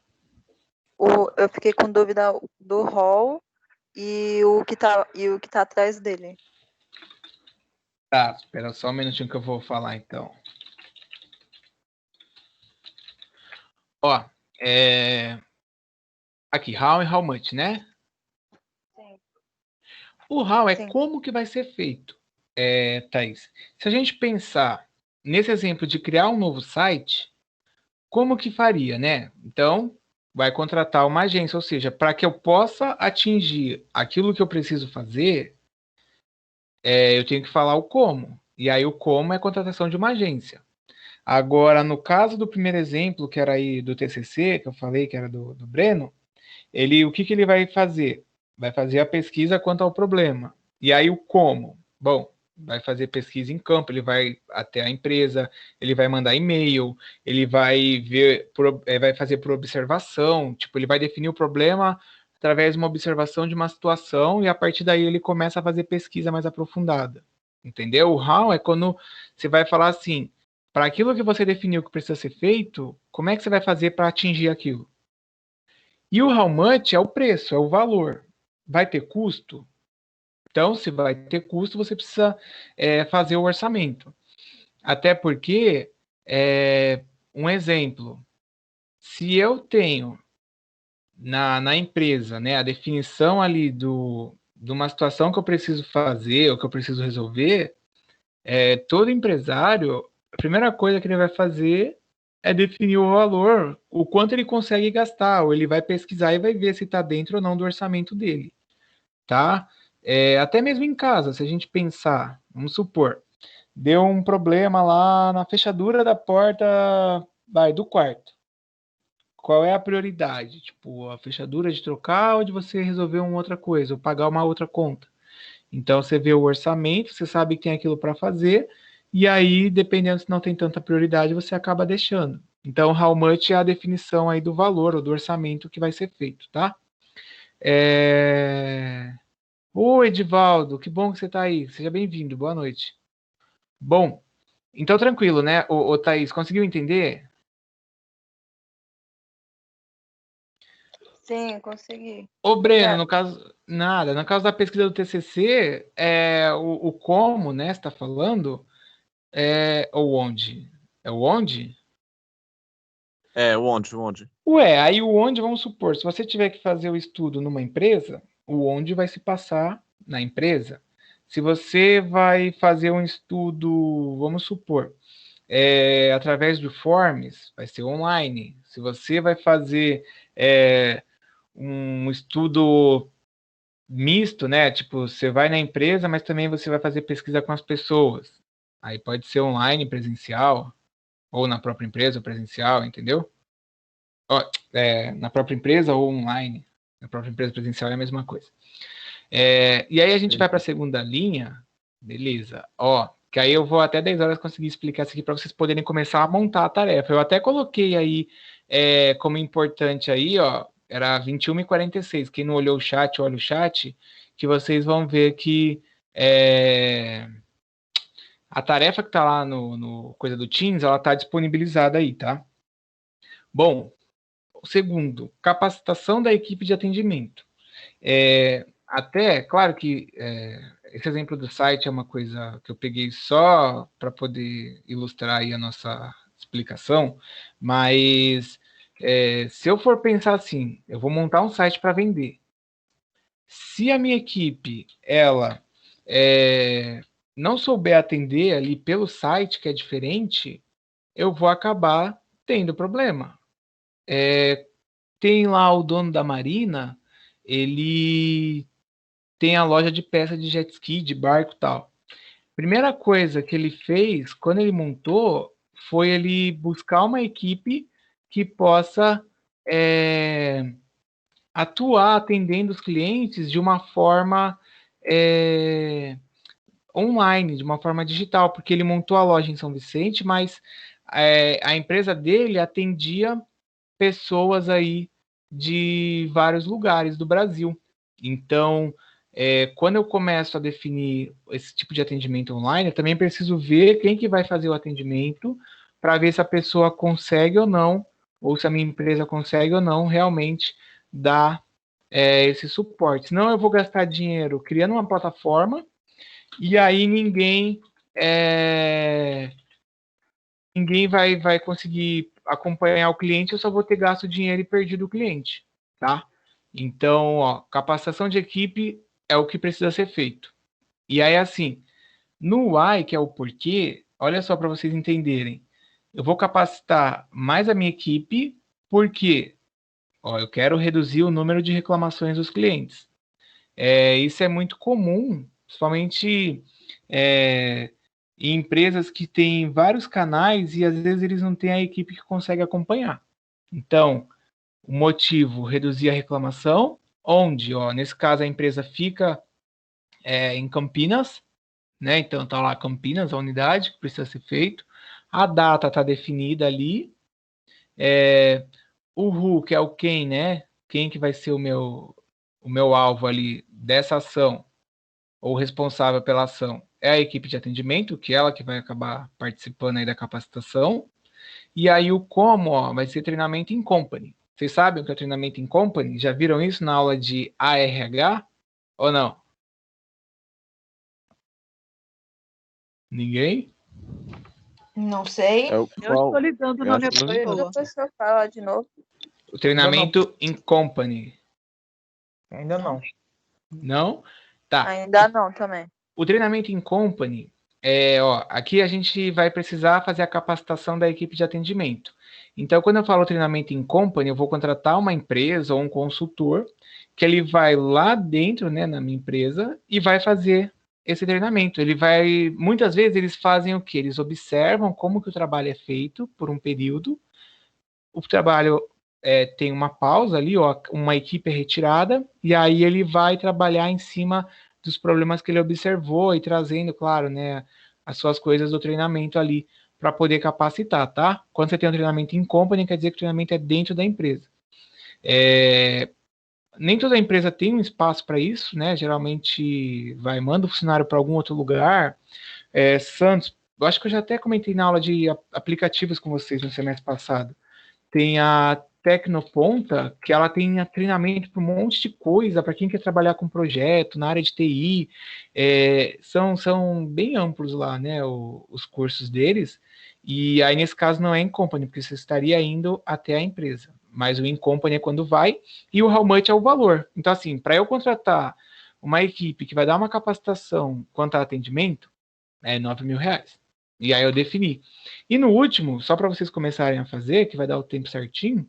Eu fiquei com dúvida do rol e o que tá atrás dele. Tá, espera só um minutinho que eu vou falar então. Aqui, how e how much, né? Sim. O how é Sim. como que vai ser feito, Thaís. Se a gente pensar nesse exemplo de criar um novo site, como que faria, né? Então, vai contratar uma agência, ou seja, para que eu possa atingir aquilo que eu preciso fazer, eu tenho que falar o como. E aí o como é a contratação de uma agência. Agora, no caso do primeiro exemplo, que era aí do TCC, que eu falei que era do Breno, o que ele vai fazer? Vai fazer a pesquisa quanto ao problema. E aí o como? Bom, vai fazer pesquisa em campo, ele vai até a empresa, ele vai mandar e-mail, ele vai ver, vai fazer por observação, tipo, ele vai definir o problema através de uma observação de uma situação e a partir daí ele começa a fazer pesquisa mais aprofundada. Entendeu? O how é quando você vai falar assim, para aquilo que você definiu que precisa ser feito, como é que você vai fazer para atingir aquilo? E o how much é o preço, é o valor. Vai ter custo? Então, se vai ter custo, você precisa fazer o orçamento. Até porque, um exemplo, se eu tenho na empresa, né, a definição ali de uma situação que eu preciso fazer ou que eu preciso resolver, todo empresário, a primeira coisa que ele vai fazer é definir o valor, o quanto ele consegue gastar, ou ele vai pesquisar e vai ver se está dentro ou não do orçamento dele, tá? Até mesmo em casa, se a gente pensar, vamos supor, deu um problema lá na fechadura da porta, do quarto. qual é a prioridade? Tipo, a fechadura de trocar ou de você resolver uma outra coisa, ou pagar uma outra conta. Então, você vê o orçamento, você sabe que tem aquilo para fazer, e aí, dependendo se não tem tanta prioridade, você acaba deixando. Então, how much é a definição aí do valor ou do orçamento que vai ser feito, tá? Oi, Edivaldo, que bom que você está aí. Seja bem-vindo, boa noite. Bom, então tranquilo, né? Ô, Thaís, conseguiu entender? Sim, consegui. Ô, Breno, Obrigada. no caso da pesquisa do TCC, o como, né, você está falando, ou onde? É o onde? O onde? Ué, aí o onde, vamos supor, se você tiver que fazer o estudo numa empresa, o onde vai se passar na empresa. Se você vai fazer um estudo, vamos supor, através de forms, vai ser online. Se você vai fazer um estudo misto, né? Tipo, você vai na empresa, mas também você vai fazer pesquisa com as pessoas. Aí pode ser online, presencial, ou na própria empresa, presencial, entendeu? Na própria empresa ou online. Na própria empresa presencial é a mesma coisa. E aí a gente vai para a segunda linha, beleza? Que aí eu vou até 10 horas conseguir explicar isso aqui para vocês poderem começar a montar a tarefa. Eu até coloquei aí como importante aí, era 21h46. Quem não olhou o chat, olha o chat, que vocês vão ver que a tarefa que está lá no coisa do Teams, ela está disponibilizada aí, tá? Bom, o segundo, capacitação da equipe de atendimento. Até, claro que esse exemplo do site é uma coisa que eu peguei só para poder ilustrar aí a nossa explicação, mas se eu for pensar assim, eu vou montar um site para vender. Se a minha equipe, ela não souber atender ali pelo site, que é diferente, eu vou acabar tendo problema. Tem lá o dono da marina, ele tem a loja de peça de jet ski, de barco e tal. Primeira coisa que ele fez, quando ele montou, foi ele buscar uma equipe que possa atuar atendendo os clientes de uma forma online, de uma forma digital, porque ele montou a loja em São Vicente, mas a empresa dele atendia pessoas aí de vários lugares do Brasil. Então, quando eu começo a definir esse tipo de atendimento online, eu também preciso ver quem que vai fazer o atendimento para ver se a pessoa consegue ou não, ou se a minha empresa consegue ou não realmente dar esse suporte. Senão eu vou gastar dinheiro criando uma plataforma e aí ninguém vai conseguir acompanhar o cliente, eu só vou ter gasto dinheiro e perdido o cliente, tá? Então, capacitação de equipe é o que precisa ser feito. E aí, assim, no why, que é o porquê, olha só para vocês entenderem. Eu vou capacitar mais a minha equipe, porque eu quero reduzir o número de reclamações dos clientes. Isso é muito comum, principalmente em empresas que têm vários canais e às vezes eles não têm a equipe que consegue acompanhar. Então, o motivo, reduzir a reclamação, onde, nesse caso, a empresa fica em Campinas, né? Então, tá lá Campinas, a unidade que precisa ser feito. A data está definida ali. O who, que é o quem, né? Quem que vai ser o meu alvo ali dessa ação, ou responsável pela ação, é a equipe de atendimento, que é ela que vai acabar participando aí da capacitação. E aí o como, vai ser treinamento em company. Vocês sabem o que é treinamento em company? Já viram isso na aula de ARH ou não? Ninguém? Não sei. Eu estou ligando na minha pessoa. Professor, fala de novo. O treinamento em company. Ainda não. Não? Tá. Ainda não também. O treinamento em company aqui a gente vai precisar fazer a capacitação da equipe de atendimento. Então, quando eu falo treinamento em company, eu vou contratar uma empresa ou um consultor que ele vai lá dentro, né, na minha empresa e vai fazer esse treinamento. Muitas vezes eles fazem o quê? Eles observam como que o trabalho é feito por um período. O trabalho tem uma pausa ali, ó, uma equipe é retirada, e aí ele vai trabalhar em cima dos problemas que ele observou e trazendo, claro, né, as suas coisas do treinamento ali para poder capacitar, tá? Quando você tem um treinamento em company, quer dizer que o treinamento é dentro da empresa. Nem toda empresa tem um espaço para isso, né? Geralmente manda o funcionário para algum outro lugar. Santos, eu acho que eu já até comentei na aula de aplicativos com vocês no semestre passado. Tem a Tecnoponta, que ela tem treinamento para um monte de coisa, para quem quer trabalhar com projeto, na área de TI. São bem amplos lá, né, os cursos deles. E aí, nesse caso, não é em company, porque você estaria indo até a empresa. Mas o in company é quando vai, e o how much é o valor. Então, assim, para eu contratar uma equipe que vai dar uma capacitação quanto a atendimento, é R$ 9.000. E aí eu defini. E no último, só para vocês começarem a fazer, que vai dar o tempo certinho,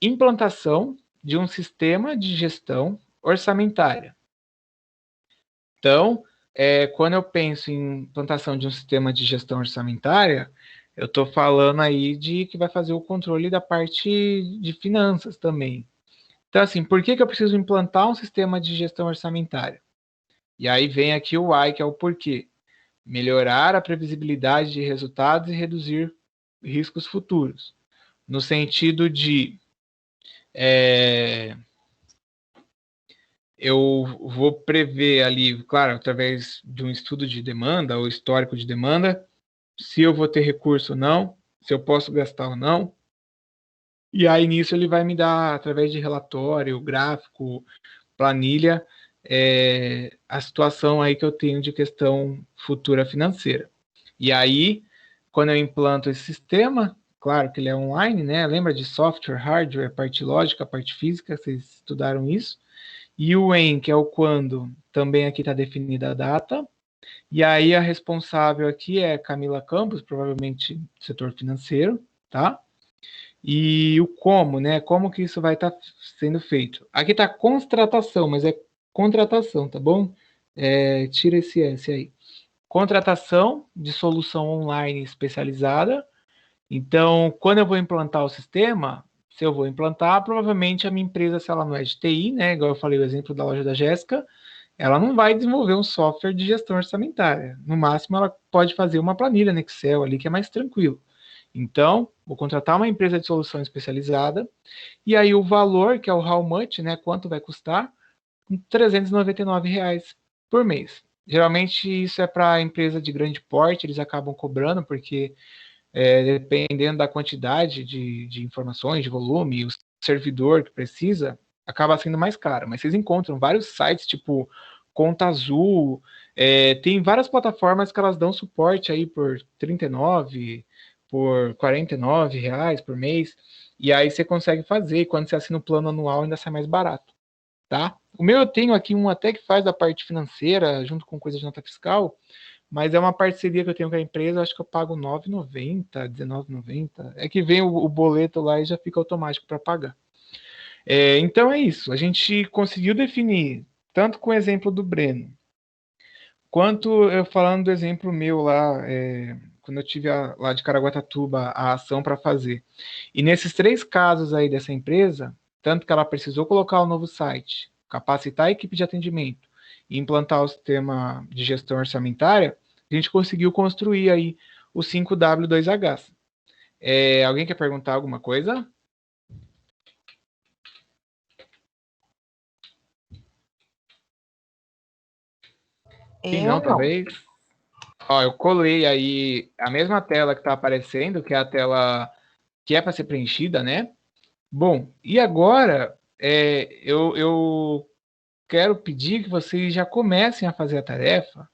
implantação de um sistema de gestão orçamentária. Então, quando eu penso em implantação de um sistema de gestão orçamentária, eu estou falando aí de que vai fazer o controle da parte de finanças também. Então, assim, por que eu preciso implantar um sistema de gestão orçamentária? E aí vem aqui o why, que é o porquê. Melhorar a previsibilidade de resultados e reduzir riscos futuros. No sentido de eu vou prever ali, claro, através de um estudo de demanda ou histórico de demanda, se eu vou ter recurso ou não, se eu posso gastar ou não. E aí nisso ele vai me dar, através de relatório, gráfico, planilha, a situação aí que eu tenho de questão futura financeira. E aí, quando eu implanto esse sistema, claro que ele é online, né? Lembra de software, hardware, parte lógica, parte física, vocês estudaram isso. E o when, que é o quando, também aqui está definida a data. E aí a responsável aqui é Camila Campos, provavelmente setor financeiro, tá? E o como, né? Como que isso vai estar sendo feito? Aqui está contratação, mas é contratação, tá bom? Tira esse S aí. Contratação de solução online especializada. Então, quando eu vou implantar o sistema, se eu vou implantar, provavelmente a minha empresa, se ela não é de TI, né? Igual eu falei o exemplo da loja da Jéssica, ela não vai desenvolver um software de gestão orçamentária. No máximo, ela pode fazer uma planilha no Excel ali, que é mais tranquilo. Então, vou contratar uma empresa de solução especializada, e aí o valor, que é o how much, né? Quanto vai custar? R$ 399 por mês. Geralmente isso é para empresa de grande porte, eles acabam cobrando, porque dependendo da quantidade de informações, de volume, o servidor que precisa, acaba sendo mais caro. Mas vocês encontram vários sites, tipo Conta Azul, tem várias plataformas que elas dão suporte aí por R$ 39, por R$ 49 por mês, e aí você consegue fazer, e quando você assina o plano anual ainda sai mais barato, tá? O meu eu tenho aqui um até que faz a parte financeira, junto com coisa de nota fiscal, mas é uma parceria que eu tenho com a empresa, eu acho que eu pago R$ 9,90, R$ 19,90. É que vem o boleto lá e já fica automático para pagar. Então é isso. A gente conseguiu definir, tanto com o exemplo do Breno, quanto eu falando do exemplo meu lá, quando eu tive lá de Caraguatatuba a ação para fazer. E nesses 3 casos aí dessa empresa, tanto que ela precisou colocar o novo site, capacitar a equipe de atendimento e implantar o sistema de gestão orçamentária, a gente conseguiu construir aí o 5W2H. Alguém quer perguntar alguma coisa? Quem não, talvez? Ó, eu colei aí a mesma tela que está aparecendo, que é a tela que é para ser preenchida, né? Bom, e agora eu quero pedir que vocês já comecem a fazer a tarefa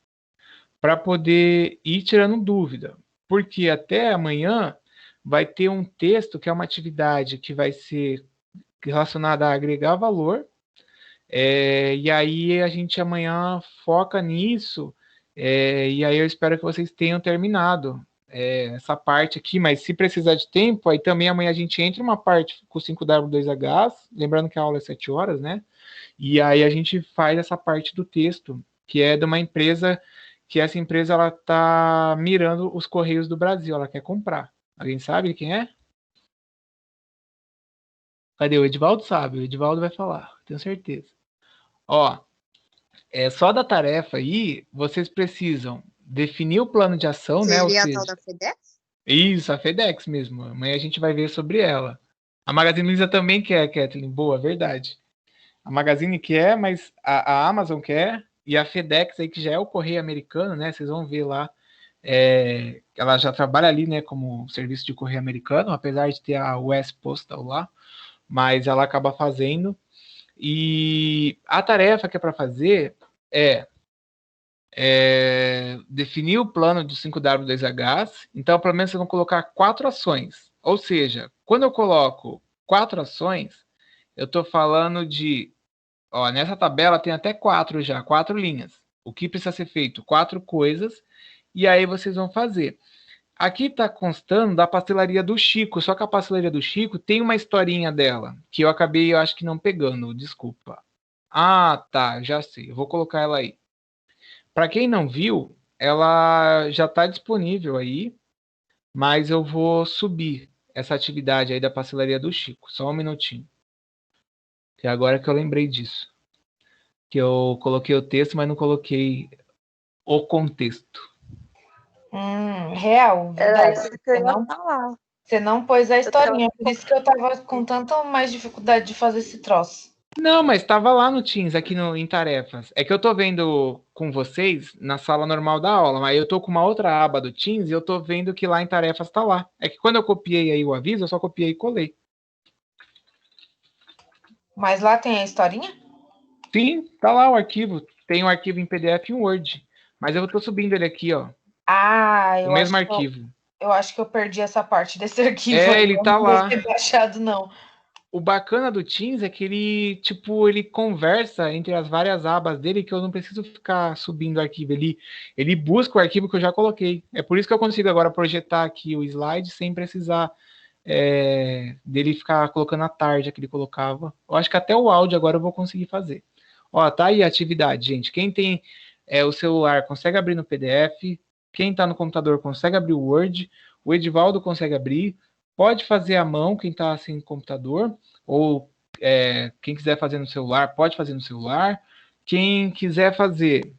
para poder ir tirando dúvida, porque até amanhã vai ter um texto que é uma atividade que vai ser relacionada a agregar valor, e aí a gente amanhã foca nisso, e aí eu espero que vocês tenham terminado essa parte aqui, mas se precisar de tempo, aí também amanhã a gente entra uma parte com 5W2H, lembrando que a aula é 7 horas, né? E aí a gente faz essa parte do texto, que é de uma empresa, que essa empresa ela tá mirando os Correios do Brasil, ela quer comprar. Alguém sabe quem é? Cadê? O Edivaldo sabe, o Edivaldo vai falar, tenho certeza. Ó, só da tarefa aí, vocês precisam definir o plano de ação, né? Ou Seria a seja, tal da FedEx? isso, a FedEx mesmo. Amanhã a gente vai ver sobre ela. A Magazine Luiza também quer, Kathleen. Boa, verdade. A Magazine quer, mas a Amazon quer. E a FedEx aí, que já é o correio americano, né? Vocês vão ver lá. Ela já trabalha ali, né? Como serviço de correio americano, apesar de ter a US Postal lá. Mas ela acaba fazendo. E a tarefa que é para fazer é definir o plano de 5W2Hs. Então, pelo menos vocês vão colocar 4 ações. Ou seja, quando eu coloco 4 ações, eu estou falando de... Ó, nessa tabela tem até 4 já, 4 linhas. O que precisa ser feito? 4 coisas. E aí vocês vão fazer. Aqui está constando da pastelaria do Chico. Só que a pastelaria do Chico tem uma historinha dela. Que eu acabei, eu acho que não pegando. Desculpa. Ah, tá. Já sei. Eu vou colocar ela aí. Para quem não viu, ela já está disponível aí, mas eu vou subir essa atividade aí da pastelaria do Chico. Só um minutinho. Que agora que eu lembrei disso. Que eu coloquei o texto, mas não coloquei o contexto. Real, Era verdade. isso que eu ia falar. Você não pôs a historinha, por isso que eu tava com tanta mais dificuldade de fazer esse troço. Não, mas estava lá no Teams, aqui em tarefas. É que eu tô vendo com vocês na sala normal da aula, mas eu tô com uma outra aba do Teams e eu tô vendo que lá em tarefas tá lá. É que quando eu copiei aí o aviso, eu só copiei e colei. Mas lá tem a historinha? Sim, tá lá o arquivo. Tem um arquivo em PDF e um Word. Mas eu tô subindo ele aqui, ó. Eu O mesmo acho que arquivo. eu acho que eu perdi essa parte desse arquivo. Ele tá lá. Não deve ter baixado, não. O bacana do Teams é que ele conversa entre as várias abas dele, que eu não preciso ficar subindo o arquivo. Ele busca o arquivo que eu já coloquei. É por isso que eu consigo agora projetar aqui o slide sem precisar dele ficar colocando a tarja que ele colocava. Eu acho que até o áudio agora eu vou conseguir fazer. Ó, tá aí a atividade, gente. Quem tem o celular consegue abrir no PDF. Quem tá no computador consegue abrir o Word. O Edivaldo consegue abrir. Pode fazer à mão, quem está sem computador, ou quem quiser fazer no celular, pode fazer no celular. Quem quiser fazer